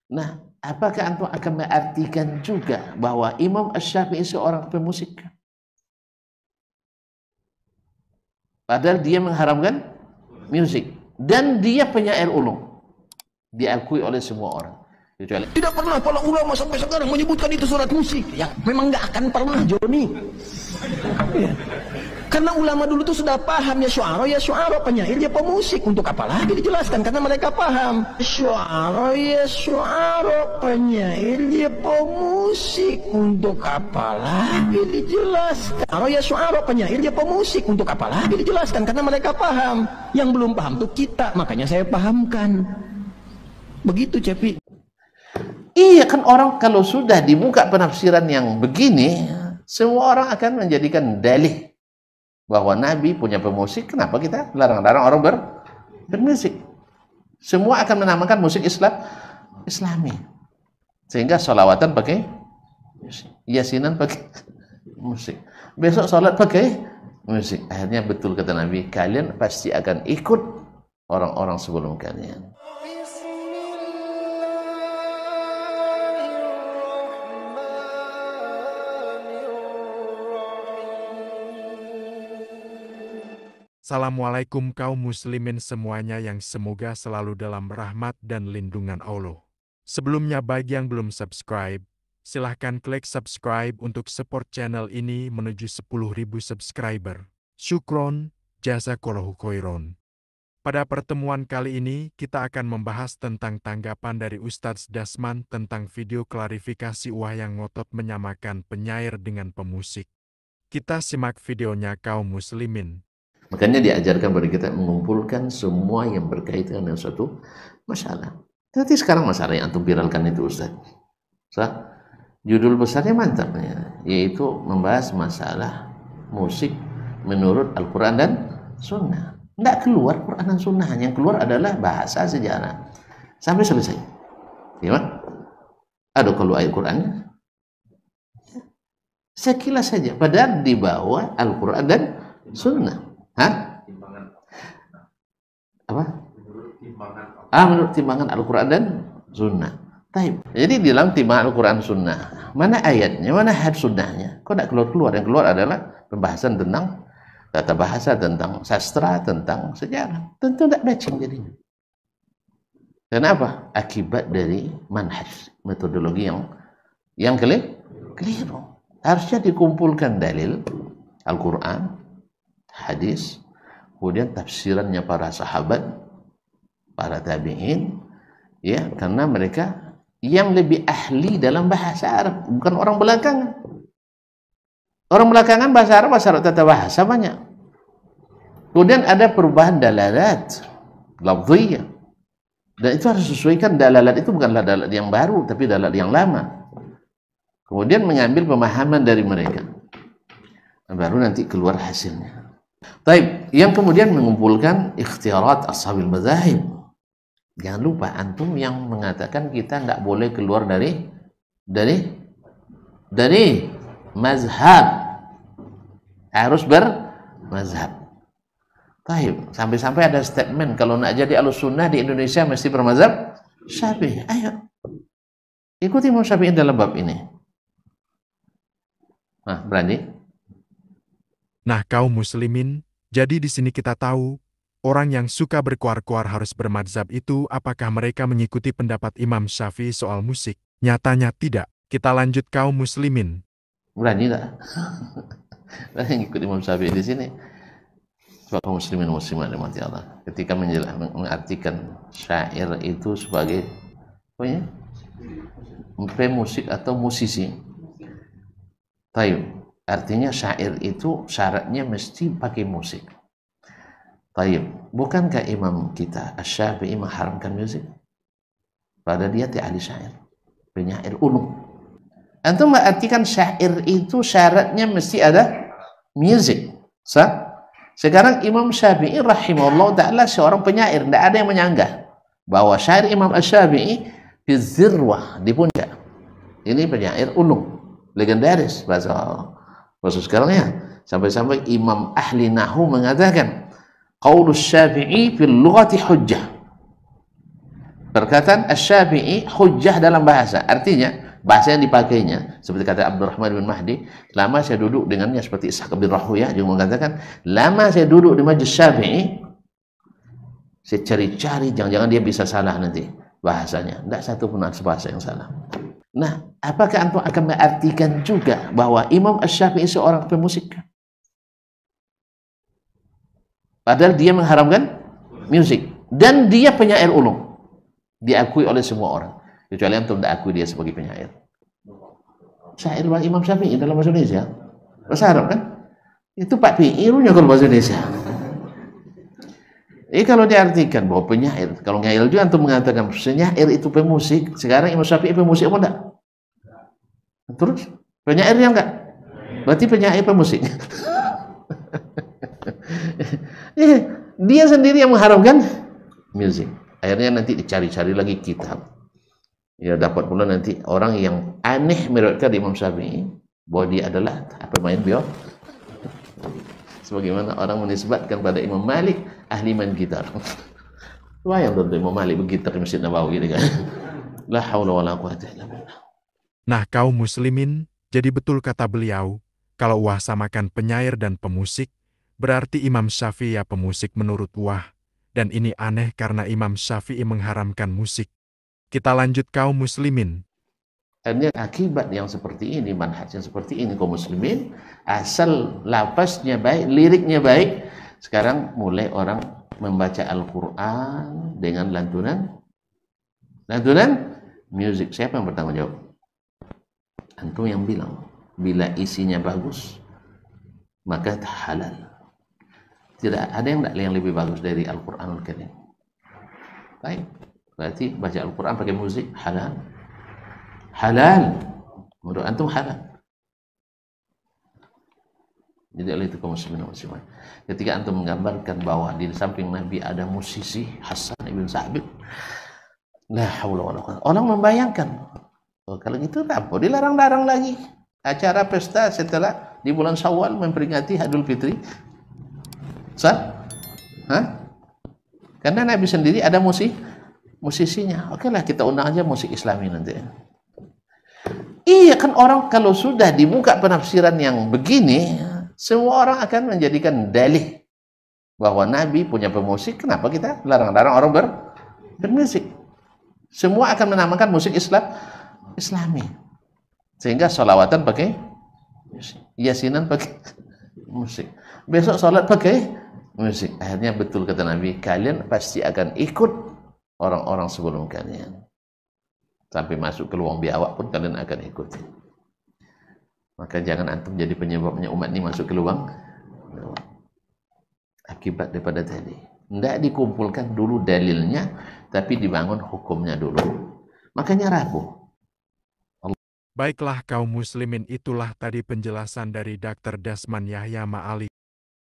Nah, apakah antum akan mengartikan juga bahwa Imam Asy-Syafi'i seorang pemusik? Padahal dia mengharamkan musik dan dia penyair ulung, diakui oleh semua orang. Kecuali tidak pernah para ulama sampai sekarang menyebutkan itu surat musik. Ya, memang nggak akan pernah, Joni. Ya. Karena ulama dulu tuh sudah paham ya syu'ara penyair ya pemusik. Untuk apa lagi dijelaskan? Karena mereka paham syu'ara penyair ya pemusik. Untuk apa lagi dijelaskan? Syu'ara penyair ya pemusik. Untuk apa lagi dijelaskan? Karena mereka paham. Yang belum paham tuh kita. Makanya saya pahamkan. Begitu, Cepi. iya kan, orang kalau sudah dibuka penafsiran yang begini, semua orang akan menjadikan dalih bahwa Nabi punya pemusik. Kenapa kita larang-larang orang bermusik? Semua akan menamakan musik Islami. Sehingga sholawatan pakai musik, yasinan pakai musik, besok sholat pakai musik. Akhirnya betul kata Nabi, kalian pasti akan ikut orang-orang sebelum kalian. Assalamualaikum kaum muslimin semuanya yang semoga selalu dalam rahmat dan lindungan Allah. Sebelumnya bagi yang belum subscribe, silahkan klik subscribe untuk support channel ini menuju 10.000 subscriber. Syukron, jazakallahu khairon. Pada pertemuan kali ini, kita akan membahas tentang tanggapan dari Ustadz Dasman tentang video klarifikasi yang ngotot menyamakan penyair dengan pemusik. Kita simak videonya kaum muslimin. Makanya diajarkan kepada kita mengumpulkan semua yang berkaitan dengan suatu masalah. Nanti sekarang masalah yang antum viralkan itu, Ustaz. Judul besarnya mantap, yaitu membahas masalah musik menurut Al-Quran dan Sunnah. Tidak keluar Quran dan Sunnah, yang keluar adalah bahasa sejarah. Sampai selesai. Gimana? Ada kalau ayat Qurannya? Sekilas saja. Padahal di bawah Al-Quran dan Sunnah. Hah? Apa? Menurut timbangan Al-Quran dan Sunnah. Taib. Jadi di dalam timbangan Al-Quran Sunnah, mana ayatnya, mana hadis sunnahnya? Kok tidak keluar? Yang keluar adalah pembahasan tentang tata bahasa, tentang sastra, tentang sejarah. Tentu tidak matching jadinya. Kenapa? Akibat dari manhaj, metodologi yang keliru. Harusnya dikumpulkan dalil Al-Quran, hadis, kemudian tafsirannya para sahabat, para tabi'in, ya, karena mereka yang lebih ahli dalam bahasa Arab, bukan orang belakangan. Orang belakangan bahasa Arab tata bahasa banyak. Kemudian ada perubahan dalalat, lafziyah, dan itu harus sesuaikan. Dalalat itu bukanlah dalalat yang baru, tapi dalalat yang lama. Kemudian mengambil pemahaman dari mereka, baru nanti keluar hasilnya. Taib, yang kemudian mengumpulkan ikhtiarat ashabil mazahib. Jangan lupa antum yang mengatakan kita tidak boleh keluar dari mazhab, harus bermazhab. Taib, sampai-sampai ada statement kalau nak jadi Ahlussunnah di Indonesia mesti bermazhab Syafi'i. Ayo ikuti Imam Syafi'i dalam bab ini. Nah, berani? Nah, kaum muslimin, jadi di sini kita tahu, orang yang suka berkuar-kuar harus bermadzhab itu apakah mereka mengikuti pendapat Imam Syafi'i soal musik? Nyatanya tidak. Kita lanjut kaum muslimin. Berani tak? Berani ikut Imam Syafi'i di sini? Sebab kaum muslimin muslimat dimati Allah, ketika mengartikan syair itu sebagai pemusik atau musisi. Taib. Artinya syair itu syaratnya mesti pakai musik. Taib. Bukankah imam kita Asy-Syafi'i mengharamkan musik? Padahal dia ahli syair, penyair ulung. Antum mengartikan syair itu syaratnya mesti ada musik. Sekarang Imam Syafi'i rahimahullah ta'ala seorang penyair. Tidak ada yang menyanggah bahwa syair Imam Asy-Syafi'i fi zirwah, di puncak. Ini penyair ulung, legendaris bahasa sekarang ya. Sampai-sampai Imam ahli Nahwu mengatakan qaulus Syafi'i fil lughati hujjah. Perkataan Asy-Syafi'i hujjah dalam bahasa. Artinya, bahasa yang dipakainya, seperti kata Abdurrahman bin Mahdi, lama saya duduk dengannya seperti Ishaq bin Rahuyah juga mengatakan, lama saya duduk di majlis Syafi'i, saya cari-cari, jangan-jangan dia bisa salah nanti bahasanya. Tidak satu pun bahasa yang salah. Nah, apakah antum akan mengartikan juga bahwa Imam Asy-Syafi'i seorang pemusik? Padahal dia mengharamkan musik. Dan dia penyair ulung. Diakui oleh semua orang. Kecuali antum tidak akui dia sebagai penyair. Syair Imam Syafi'i dalam bahasa Indonesia. Bahasa Arab kan? Itu Pak Pi'irunya kalau bahasa Indonesia. Jadi kalau diartikan bahwa penyair, kalau ngail juga antum mengatakan penyair itu pemusik, sekarang Imam Syafi'i pemusik apa enggak? Terus? Penyairnya enggak? Berarti penyair pemusik. Dia sendiri yang mengharamkan musik. Akhirnya nanti dicari-cari lagi kitab. Ya dapat pula nanti orang yang aneh meriwayatkan Imam Syafi'i bahwa dia adalah pemain biola. Sebagaimana orang menisbatkan pada Imam Malik ahli main gitar. Wah yang tentu Imam Malik bergitar di Masjid Nabawi gitu kan. La haula wala quwwata illa billah. Nah kaum muslimin, jadi betul kata beliau, kalau Wah samakan penyair dan pemusik, berarti Imam Syafi'i ya pemusik menurut Wah. Dan ini aneh karena Imam Syafi'i mengharamkan musik. Kita lanjut kaum muslimin. Hanya akibat yang seperti ini, manhaj yang seperti ini kaum muslimin, asal lapasnya baik, liriknya baik, sekarang mulai orang membaca Al-Quran dengan lantunan musik. Siapa yang bertanggung jawab? Antum yang bilang, bila isinya bagus, maka halal. Tidak ada yang lebih bagus dari Al-Quranul Karim. Baik, berarti baca Al-Quran pakai musik halal. Halal, menurut antum halal. Jadi oleh itu kaum muslimin dan muslimat, ketika antum menggambarkan bahwa di samping Nabi ada musisi Hasan ibn Sabit, la haula wala quwwata, orang membayangkan, oh, kalau itu apa? Dilarang-larang lagi acara pesta setelah di bulan Syawal memperingati Idul Fitri. Sah? Hah? Karena Nabi sendiri ada musisinya. Oke lah kita undang aja musik Islami nanti. Iya kan, orang kalau sudah dibuka penafsiran yang begini, semua orang akan menjadikan dalih bahwa Nabi punya pemusik. Kenapa kita larang-larang orang bermusik? Semua akan menamakan musik Islami. Sehingga sholawatan pakai musik, yasinan pakai musik, besok sholat pakai musik. Akhirnya betul kata Nabi, kalian pasti akan ikut orang-orang sebelum kalian. Sampai masuk ke lubang biawak pun kalian akan ikuti. Maka jangan antum jadi penyebabnya umat ini masuk ke lubang. Akibat daripada tadi. Tidak dikumpulkan dulu dalilnya, tapi dibangun hukumnya dulu. Makanya rapuh. Baiklah kaum muslimin, itulah tadi penjelasan dari Dr. Dasman Yahya Ma'ali.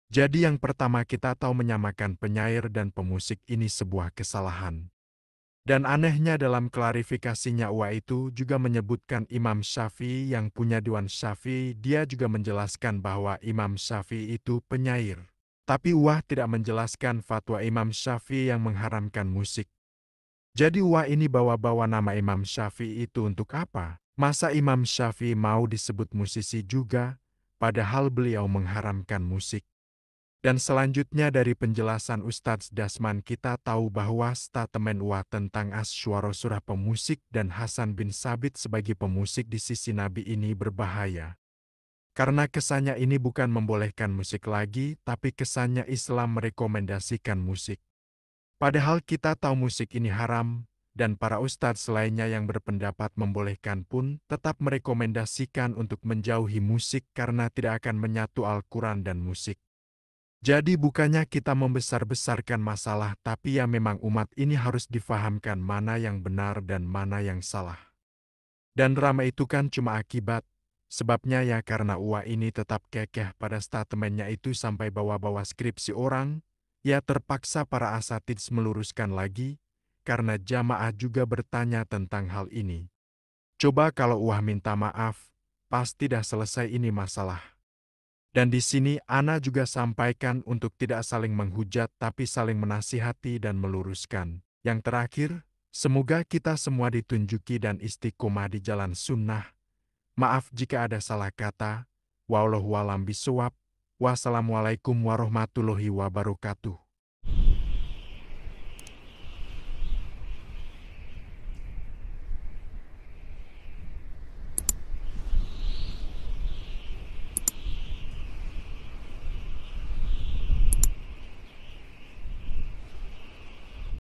Jadi yang pertama kita tahu menyamakan penyair dan pemusik ini sebuah kesalahan. Dan anehnya dalam klarifikasinya Wah itu juga menyebutkan Imam Syafi'i yang punya Diwan Syafi'i, dia juga menjelaskan bahwa Imam Syafi'i itu penyair. Tapi Wah tidak menjelaskan fatwa Imam Syafi'i yang mengharamkan musik. Jadi Wah ini bawa-bawa nama Imam Syafi'i itu untuk apa? Masa Imam Syafi'i mau disebut musisi juga, padahal beliau mengharamkan musik? Dan selanjutnya dari penjelasan Ustadz Dasman kita tahu bahwa statement Wah tentang Asy'ara surah pemusik dan Hasan bin Sabit sebagai pemusik di sisi Nabi ini berbahaya. Karena kesannya ini bukan membolehkan musik lagi, tapi kesannya Islam merekomendasikan musik. Padahal kita tahu musik ini haram, dan para ustadz lainnya yang berpendapat membolehkan pun tetap merekomendasikan untuk menjauhi musik karena tidak akan menyatu Al-Quran dan musik. Jadi bukannya kita membesar-besarkan masalah, tapi ya memang umat ini harus difahamkan mana yang benar dan mana yang salah. Dan ramai itu kan cuma akibat, sebabnya ya karena Wah ini tetap kekeh pada statementnya itu sampai bawa-bawa skripsi orang, ya terpaksa para asatids meluruskan lagi, karena jamaah juga bertanya tentang hal ini. Coba kalau Wah minta maaf, pasti dah selesai ini masalah. Dan di sini Ana juga sampaikan untuk tidak saling menghujat tapi saling menasihati dan meluruskan. Yang terakhir, Semoga kita semua ditunjuki dan istiqomah di jalan sunnah. Maaf jika ada salah kata. Wallahu a'lam bishawab. Wassalamualaikum warahmatullahi wabarakatuh.